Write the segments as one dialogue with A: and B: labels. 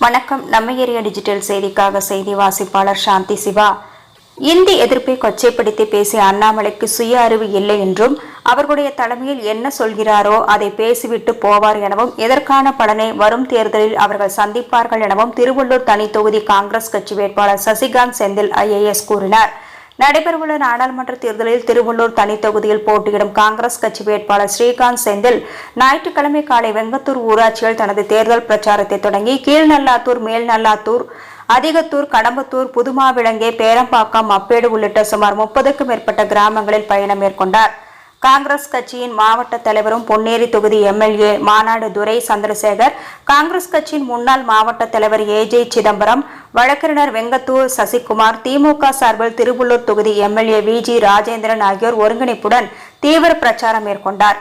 A: வணக்கம். நம்ம area digital செய்திக்காக செய்தி வாசிப்பாளர் சாந்தி சிவா. இந்தி எதிர்ப்பை கொச்சைப்படுத்தி பேசிய அண்ணாமலைக்கு சுய அறிவு இல்லை என்றும் அவர்களுடைய தலைமையில் என்ன சொல்கிறாரோ அதை பேசிவிட்டு போவார் எனவும் இதற்கான பலனை வரும் தேர்தலில் அவர்கள் சந்திப்பார்கள் எனவும் திருவள்ளூர் தனி தொகுதி காங்கிரஸ் கட்சி வேட்பாளர் சசிகாந்த் செந்தில் IAS கூறினார். நடைபெறவுள்ள நாடாளுமன்ற தேர்தலில் திருவள்ளூர் தனி தொகுதியில் போட்டியிடும் காங்கிரஸ் கட்சி வேட்பாளர் ஸ்ரீகாந்த் செந்தில் ஞாயிற்றுக்கிழமை காலை வெங்கத்தூர் ஊராட்சியில் தனது தேர்தல் பிரச்சாரத்தை தொடங்கி கீழ்நல்லாத்தூர், மேல்நல்லாத்தூர், அதிகத்தூர், கடம்பத்தூர், புதுமாவிளங்கே, பேரம்பாக்கம், அப்பேடு உள்ளிட்ட சுமார் 30க்கும் மேற்பட்ட கிராமங்களில் பயணம் மேற்கொண்டார். காங்கிரஸ் கட்சியின் மாவட்ட தலைவரும் பொன்னேரி தொகுதி MLA மாநாடு துரை சந்திரசேகர், காங்கிரஸ் கட்சியின் முன்னாள் மாவட்ட தலைவர் AJ சிதம்பரம், வழக்கறிஞர் வெங்கத்தூர் சசிகுமார், திமுக சார்பில் திருவள்ளூர் தொகுதி MLA VG ராஜேந்திரன் ஆகியோர் ஒருங்கிணைப்புடன் தீவிர பிரச்சாரம் மேற்கொண்டார்.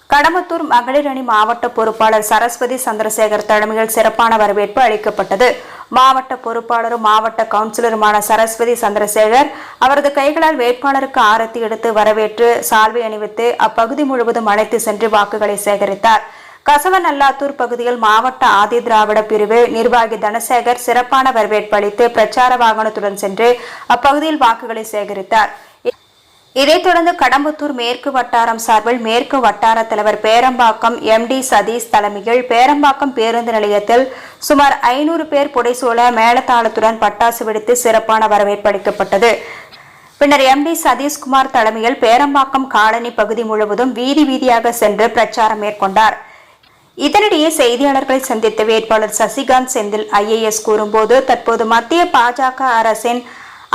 A: கடம்பத்தூர் மகளிர் அணி மாவட்ட பொறுப்பாளர் சரஸ்வதி சந்திரசேகர் தலைமையில் சிறப்பான வரவேற்பு அளிக்கப்பட்டது. மாவட்ட பொறுப்பாளரும் மாவட்ட கவுன்சிலருமான சரஸ்வதி சந்திரசேகர் அவரது கைகளால் வேட்பாளருக்கு ஆரத்தி எடுத்து வரவேற்று சால்வை அணிவித்து அப்பகுதி முழுவதும் அழைத்து சென்று வாக்குகளை சேகரித்தார். கசவநல்லாத்தூர் பகுதியில் மாவட்ட ஆதி திராவிட பிரிவு நிர்வாகி தனசேகர் சிறப்பான வரவேற்பு அளித்து பிரச்சார வாகனத்துடன் சென்று அப்பகுதியில் வாக்குகளை சேகரித்தார். இதைத் தொடர்ந்து கடம்பத்தூர் மேற்கு வட்டாரம் சார்பில் மேற்கு வட்டார தலைவர் பேரம்பாக்கம் MD சதீஷ் தலைமையில் பேரம்பாக்கம் பேருந்து நிலையத்தில் சுமார் 500 பேர் புடைசூழ மேளதாளத்துடன் பட்டாசு வெடித்து சிறப்பான வரவேற்பு அளிக்கப்பட்டது. பின்னர் MD சதீஷ்குமார் தலைமையில் பேரம்பாக்கம் காலனி பகுதி முழுவதும் வீதி வீதியாக சென்று பிரச்சாரம் மேற்கொண்டார். இதனிடையே செய்தியாளர்களை சந்தித்த வேட்பாளர் சசிகாந்த் செந்தில் IAS கூறும்போது, தற்போது மத்திய பாஜக அரசின்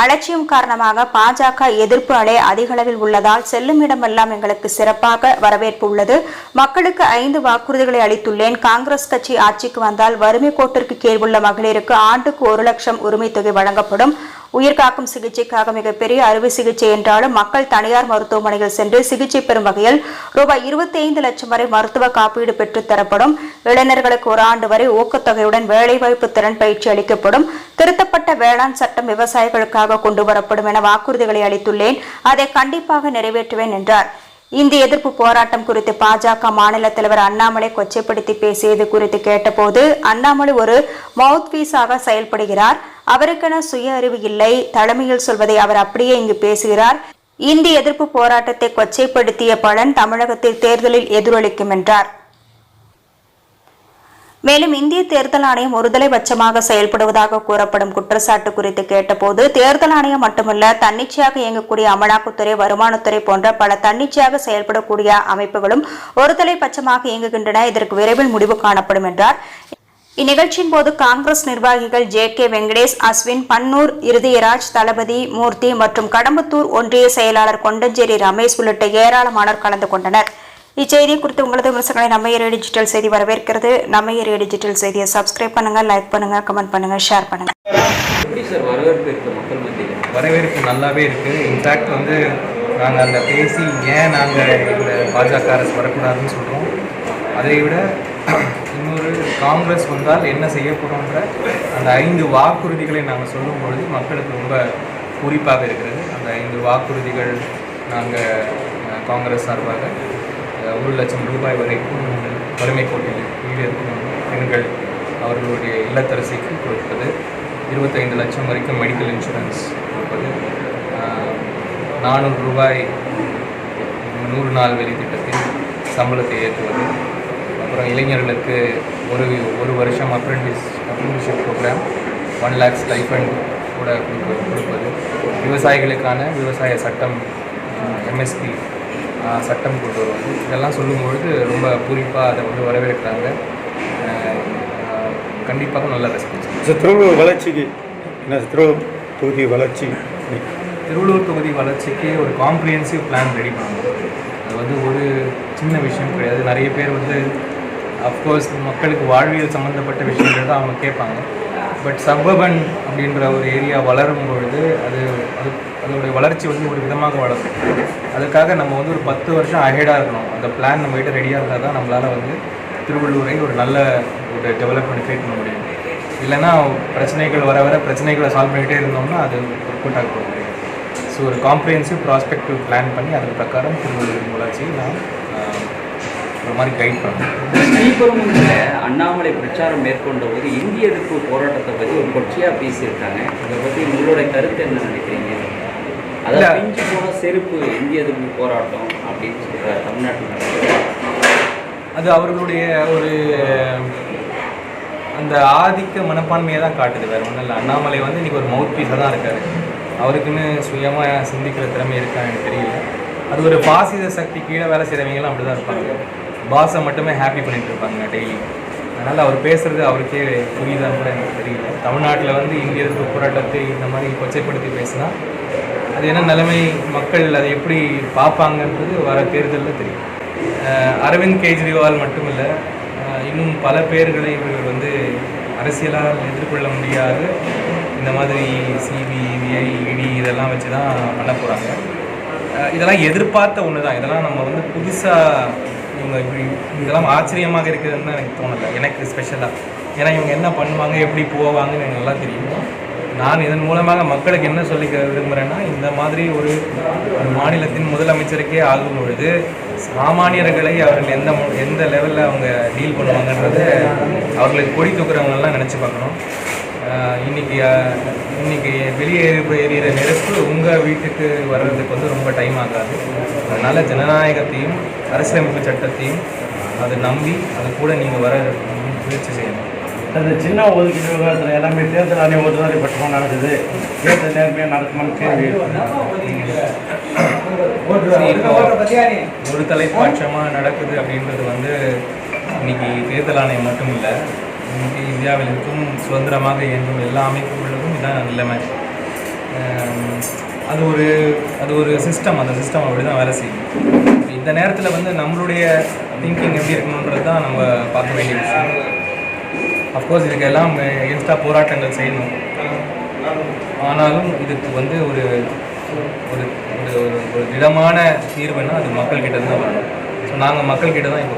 A: அலட்சியம் காரணமாக பாஜக எதிர்ப்பு அலை அதிக அளவில் உள்ளதால் செல்லும் இடமெல்லாம் எங்களுக்கு சிறப்பாக வரவேற்பு உள்ளது. மக்களுக்கு 5 வாக்குறுதிகளை அளித்துள்ளேன். காங்கிரஸ் கட்சி ஆட்சிக்கு வந்தால் வறுமை கோட்டிற்கு கீழ் உள்ள மகளிருக்கு ஆண்டுக்கு 1 லட்சம் உரிமை தொகை வழங்கப்படும். உயிர்காக்கும் சிகிச்சைக்காக மிகப்பெரிய அறுவை சிகிச்சை என்றாலும் மக்கள் தனியார் மருத்துவமனைகள் சென்று சிகிச்சை பெறும் வகையில் ரூபாய் 25 லட்சம் வரை மருத்துவ காப்பீடு பெற்றுத் தரப்படும். இளைஞர்களுக்கு 1 ஆண்டு வரை ஊக்கத்தொகையுடன் வேலைவாய்ப்பு திறன் பயிற்சி அளிக்கப்படும். திருத்தப்பட்ட வேளாண் சட்டம் விவசாயிகளுக்காக கொண்டு வரப்படும் என வாக்குறுதிகளை அளித்துள்ளேன். அதை கண்டிப்பாக நிறைவேற்றுவேன் என்றார். இந்தி எதிர்ப்பு போராட்டம் குறித்து பாஜக மாநில தலைவர் அண்ணாமலை கொச்சைப்படுத்தி பேசியது குறித்து கேட்டபோது, அண்ணாமலை ஒரு மவுத் பீஸாக செயல்படுகிறார். அவருக்கென சுய அறிவு இல்லை. தலைமையில் சொல்வதை அவர் அப்படியே இங்கு பேசுகிறார். இந்தி எதிர்ப்பு போராட்டத்தை கொச்சைப்படுத்திய பலன் தமிழகத்தில் தேர்தலில் எதிரொலிக்கும் என்றார். மேலும் இந்திய தேர்தல் ஆணையம் ஒருதலைபட்சமாக செயல்படுவதாக கூறப்படும் குற்றச்சாட்டு குறித்து கேட்டபோது, தேர்தல் ஆணையம் மட்டுமல்ல, தன்னிச்சையாக இயங்கக்கூடிய அமலாக்கத்துறை, வருமானத்துறை போன்ற பல தன்னிச்சையாக செயல்படக்கூடிய அமைப்புகளும் ஒருதலைபட்சமாக இயங்குகின்றன. இதற்கு விரைவில் முடிவு காணப்படும் என்றார். இந்நிகழ்ச்சியின் போது காங்கிரஸ் நிர்வாகிகள் JK வெங்கடேஷ், அஸ்வின், பன்னூர் இருதயராஜ், தளபதி மூர்த்தி மற்றும் கடம்பத்தூர் ஒன்றிய செயலாளர் கொண்டஞ்சேரி ரமேஷ் உள்ளிட்ட ஏராளமானோர் கலந்து கொண்டனர். இச்செய்தி குறித்து உங்களது விமர்சனங்களை நம்ம ஏரியா டிஜிட்டல் செய்தி வரவேற்கிறது. நம்ம ஏரியா டிஜிட்டல் செய்தியை சப்ஸ்கிரைப் பண்ணுங்க, லைக் பண்ணுங்க, கமெண்ட் பண்ணுங்க, ஷேர் பண்ணுங்க.
B: வரவேற்பு நல்லாவே இருக்குது. இன்ஃபேக்ட் நாங்கள் அந்த பேசி ஏன் நாங்கள் இந்த பாஜக அரசு வரக்கூடாதுன்னு சொல்கிறோம். அதை விட இன்னொரு காங்கிரஸ் வந்தால் என்ன செய்யப்படும்ன்ற அந்த 5 வாக்குறுதிகளை நாங்கள் சொல்லும்பொழுது மக்களுக்கு ரொம்ப குறிப்பாக இருக்கிறது. அந்த 5 வாக்குறுதிகள் நாங்கள் காங்கிரஸ் சார்பாக 1 லட்சம் ரூபாய் வரைக்கும் வறுமை கோட்டில் கீழே இருக்கும் பெண்கள் அவர்களுடைய இல்லத்தரசிக்கு கொடுப்பது, 25 லட்சம் வரைக்கும் மெடிக்கல் இன்சூரன்ஸ் கொடுப்பது, 400 ரூபாய் 100 நாள் வேலை திட்டத்தில் சம்பளத்தை ஏற்றுவது, அப்புறம் இளைஞர்களுக்கு ஒரு வருஷம் அப்ரெண்டிஸ்ஷிப் ப்ரோக்ராம் 1 lakh ஸ்டைஃபண்ட் கூட கொடுப்பது, விவசாயிகளுக்கான விவசாய சட்டம் MSP சட்டம் கொண்டு வருவது, இதெல்லாம் சொல்லும்பொழுது ரொம்ப குறிப்பாக அதை வரவேற்கிறாங்க. கண்டிப்பாக நல்ல ரெஸ்பான்ஸ்.
C: திருவள்ளூர் வளர்ச்சிக்கு என்ன தொகுதி வளர்ச்சி
B: திருவள்ளூர் தொகுதி வளர்ச்சிக்கு ஒரு காம்ப்ரிஹென்சிவ் பிளான் ரெடி பண்ணணும். அது ஒரு சின்ன விஷயம் கிடையாது. நிறைய பேர் அஃப்கோர்ஸ் மக்களுக்கு வாழ்வியல் சம்மந்தப்பட்ட விஷயங்கள் தான் அவங்க கேட்பாங்க. பட் சபர்பன் அப்படின்ற ஒரு ஏரியா வளரும் பொழுது அதோடைய வளர்ச்சி ஒரு விதமாக வளரும். அதுக்காக நம்ம ஒரு 10 வருஷம் அஹெடாக இருக்கணும். அந்த பிளான் நம்மகிட்ட ரெடியாக இருந்தால் தான் நம்மளால் திருவள்ளூரை ஒரு நல்ல ஒரு டெவலப்மெண்ட் கிரியேட் பண்ண முடியும். இல்லைன்னா பிரச்சனைகள் வர பிரச்சனைகளை சால்வ் பண்ணிகிட்டே இருந்தோம்னா அது ஒர்க் அவுட் ஆக முடியும். ஸோ ஒரு காம்ப்ரிஹென்சிவ் ப்ராஸ்பெக்டிவ் பிளான் பண்ணி அதன் பிரகாரம் திருவள்ளூரின் வளர்ச்சியை நாம் ஒரு மாதிரி கைட் பண்ணணும்.
D: ஸ்ரீபெரும்புதூரில் அண்ணாமலை பிரச்சாரம் மேற்கொண்ட போது இந்திய எதிர்ப்பு போராட்டத்தை பற்றி ஒரு கொச்சையாக பேசியிருக்காங்க. இதை பற்றி உங்களுடைய கருத்து என்ன நினைக்கிறீங்க? அதாவது பிஞ்சு போன செருப்பு இந்திய எதிர்ப்பு போராட்டம் அப்படின்னு சொல்கிறார் தமிழ்நாட்டில்.
B: அது அவர்களுடைய ஒரு அந்த ஆதிக்க மனப்பான்மையை தான் காட்டுது, வேறு ஒன்றும் இல்லை. அண்ணாமலை வந்து இன்றைக்கி ஒரு மவுத் பீஸாக தான் இருக்கார். அவருக்குன்னு சுயமாக சிந்திக்கிற திறமை இருக்கான்னு எனக்கு தெரியல. அது ஒரு பாசித சக்தி கீழே வேலை செய்கிறவங்களாம் அப்படி தான் இருப்பாங்க. பாஸை மட்டுமே ஹாப்பி பண்ணிகிட்டு இருப்பாங்க டெய்லி. அதனால் அவர் பேசுகிறது அவருக்கே புரியுதான்னு கூட எனக்கு தெரியல. தமிழ்நாட்டில் வந்து இந்திய எதிர்ப்பு போராட்டத்தை இந்த மாதிரி கொச்சைப்படுத்தி பேசினா அது என்ன நிலைமை, மக்கள் அதை எப்படி பார்ப்பாங்கன்றது வர தேர்தலில் தெரியும். அரவிந்த் கெஜ்ரிவால் மட்டும் இல்லை, இன்னும் பல பேர்களை இவர்கள் வந்து அரசியலால் எதிர்கொள்ள முடியாது இந்த மாதிரி சிபிஐ இடி இதெல்லாம் வச்சு தான் பண்ண போகிறாங்க. இதெல்லாம் எதிர்பார்த்த ஒன்று தான். இதெல்லாம் நம்ம வந்து புதுசாக இவங்க இப்படி இதெல்லாம் ஆச்சரியமாக இருக்குதுன்னு தான் எனக்கு தோணலை, எனக்கு ஸ்பெஷலாக. ஏன்னா இவங்க என்ன பண்ணுவாங்க, எப்படி போவாங்கன்னு எனக்கு நல்லா தெரியும். நான் இதன் மூலமாக மக்களுக்கு என்ன சொல்லிக்க விரும்புகிறேன்னா, இந்த மாதிரி ஒரு மாநிலத்தின் முதலமைச்சருக்கே ஆகும் பொழுது சாமானியர்களை அவர்கள் எந்த லெவலில் அவங்க டீல் பண்ணுவாங்கன்றத அவர்களுக்கு கொடி தூக்குறவங்கெல்லாம் நினச்சி பார்க்கணும். இன்றைக்கி வெளியே எரியிற நெருப்பு உங்கள் வீட்டுக்கு வர்றதுக்கு வந்து ரொம்ப டைம் ஆகாது. அதனால் ஜனநாயகத்தையும் அரசியலமைப்பு சட்டத்தையும் அதை நம்பி அது கூட நீங்கள் வர முயற்சி செய்யணும்.
C: அந்த சின்ன ஒதுக்கீடு விவகாரத்தில் எல்லாமே தேர்தல் ஆணையம் ஒருதாரி பட்சமாக நடக்குது, தேர்தல் நேர்மையாக நடக்குமான்னு கேள்வி.
B: ஒரு தலைப்பட்சமாக நடக்குது அப்படின்றது வந்து இன்னைக்கு தேர்தல் ஆணையம் மட்டும் இல்லை, இன்னைக்கு இந்தியாவில் இருக்கும் சுதந்திரமாக இயங்கும் எல்லா அமைப்புகளுக்கும் இதான் நிலைமை. அது ஒரு சிஸ்டம், அந்த சிஸ்டம் அப்படி தான் வேலை செய்யும். இந்த நேரத்தில் வந்து நம்மளுடைய திங்கிங் எப்படி இருக்கணுன்றது தான் நம்ம பார்க்க வேண்டிய விஷயம். அஃப்கோர்ஸ் இதுக்கெல்லாம் எகென்ஸ்டாக போராட்டங்கள் செய்யணும். ஆனாலும் இதுக்கு வந்து ஒரு ஒரு ஒரு திடமான தீர்வுன்னா அது மக்கள்கிட்ட தான் வரணும். ஸோ நாங்கள் மக்கள்கிட்ட தான் இப்போ